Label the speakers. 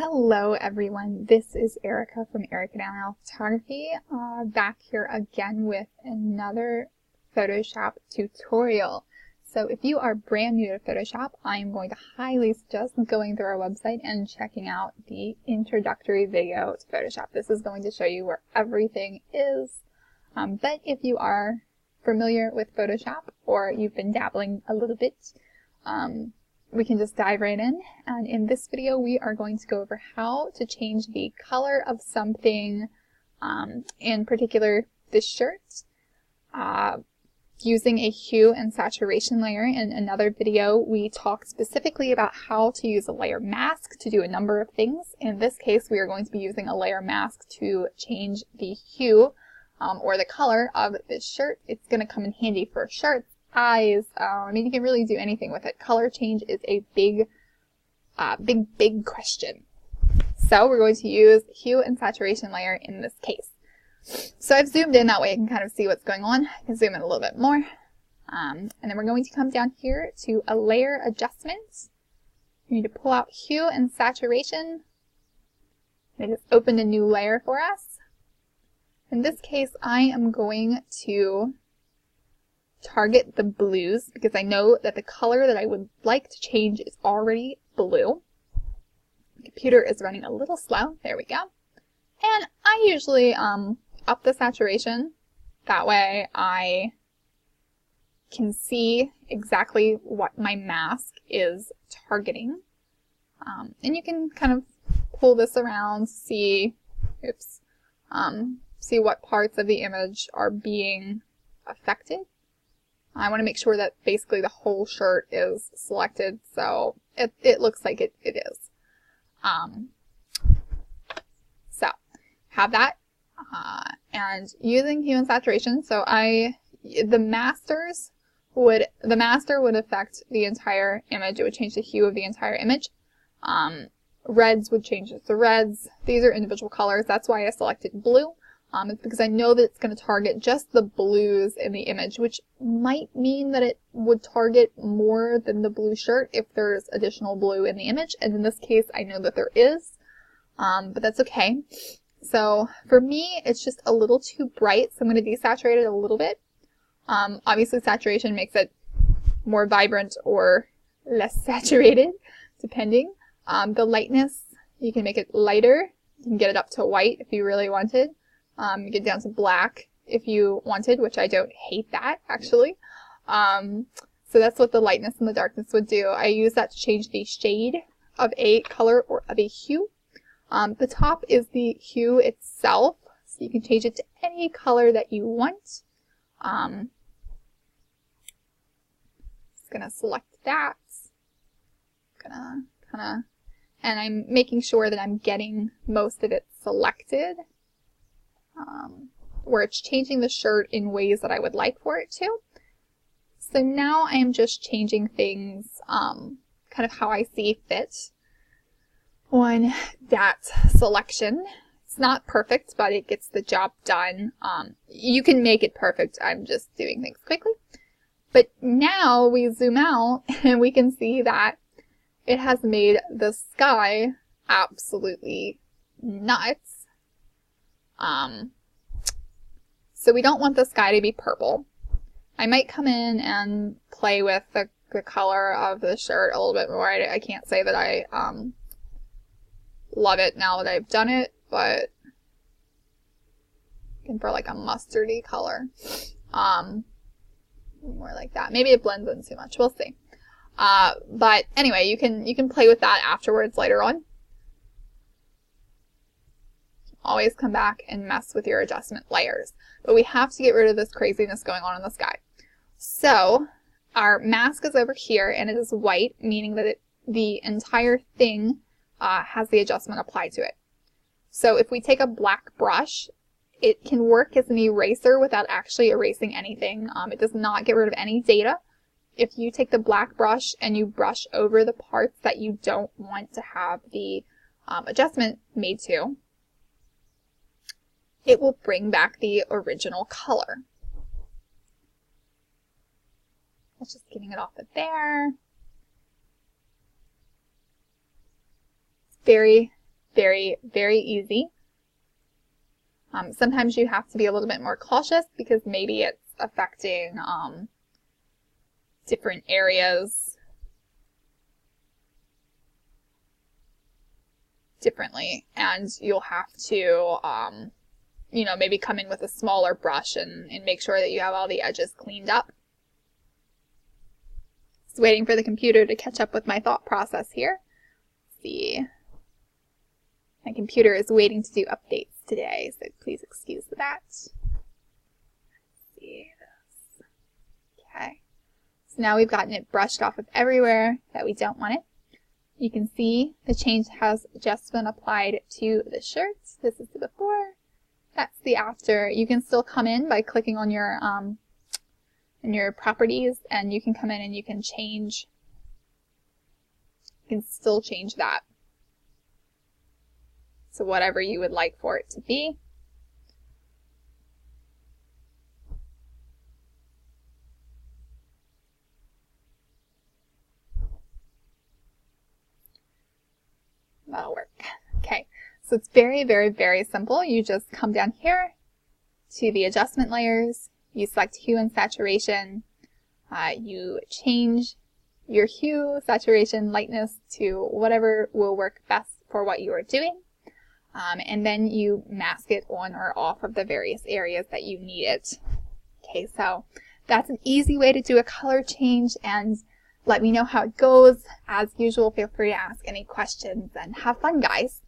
Speaker 1: Hello everyone, this is Erica from Erica Danile Photography, back here again with another Photoshop tutorial. So if you are brand new to Photoshop, I am going to highly suggest going through our website and checking out the introductory video to Photoshop. This is going to show you where everything is, but if you are familiar with Photoshop or you've been dabbling a little bit, we can just dive right in, and in this video we are going to go over how to change the color of something, in particular this shirt, using a hue and saturation layer. In another video we talked specifically about how to use a layer mask to do a number of things. In this case we are going to be using a layer mask to change the hue or the color of this shirt. It's going to come in handy for shirts, eyes. I mean, you can really do anything with it. Color change is a big question. So we're going to use hue and saturation layer in this case. So I've zoomed in, that way I can kind of see what's going on. I can zoom in a little bit more. And then we're going to come down here to a layer adjustment. We need to pull out hue and saturation. It has opened a new layer for us. In this case, I am going to target the blues because I know that the color that I would like to change is already blue. The computer is running a little slow. There we go. And I usually up the saturation. That way I can see exactly what my mask is targeting. And you can kind of pull this around, see what parts of the image are being affected. I want to make sure that basically the whole shirt is selected, so it looks like it is. So, have that, and using hue and saturation, so the master would affect the entire image. It would change the hue of the entire image. Reds would change it to reds. These are individual colors. That's why I selected blue. It's because I know that it's going to target just the blues in the image, which might mean that it would target more than the blue shirt if there's additional blue in the image. And in this case, I know that there is, but that's okay. So for me, it's just a little too bright, so I'm going to desaturate it a little bit. Obviously, saturation makes it more vibrant or less saturated, depending. The lightness, you can make it lighter. You can get it up to white if you really wanted. You get down to black if you wanted, which I don't hate that, actually. So that's what the lightness and the darkness would do. I use that to change the shade of a color or of a hue. The top is the hue itself, so you can change it to any color that you want. Just gonna select that. And I'm making sure that I'm getting most of it selected. Where it's changing the shirt in ways that I would like for it to. So now I am just changing things kind of how I see fit on that selection. It's not perfect, but it gets the job done. You can make it perfect. I'm just doing things quickly. But now we zoom out and we can see that it has made the sky absolutely nuts. So we don't want the sky to be purple. I might come in and play with the color of the shirt a little bit more. I can't say that I love it now that I've done it, but looking for like a mustardy color. More like that. Maybe it blends in too much. We'll see. But anyway, you can play with that afterwards later on. Always come back and mess with your adjustment layers. But we have to get rid of this craziness going on in the sky. So our mask is over here and it is white, meaning that the entire thing has the adjustment applied to it. So if we take a black brush, it can work as an eraser without actually erasing anything. It does not get rid of any data. If you take the black brush and you brush over the parts that you don't want to have the adjustment made to, it will bring back the original color. That's just getting it off of there. It's very very, very easy. Sometimes you have to be a little bit more cautious because maybe it's affecting different areas differently, and you'll have to maybe come in with a smaller brush and make sure that you have all the edges cleaned up. Just waiting for the computer to catch up with my thought process here. Let's see. My computer is waiting to do updates today, so please excuse that. Let's see this. Okay. So now we've gotten it brushed off of everywhere that we don't want it. You can see the change has just been applied to the shirt. This is the before. That's the after. You can still come in by clicking on your properties, and you can come in and you can change. You can still change that. So whatever you would like for it to be. That'll work. Okay, so it's very, very, very simple. You just come down here to the adjustment layers, you select hue and saturation, you change your hue, saturation, lightness to whatever will work best for what you are doing, and then you mask it on or off of the various areas that you need it. Okay, so that's an easy way to do a color change, and let me know how it goes. As usual, feel free to ask any questions and have fun, guys.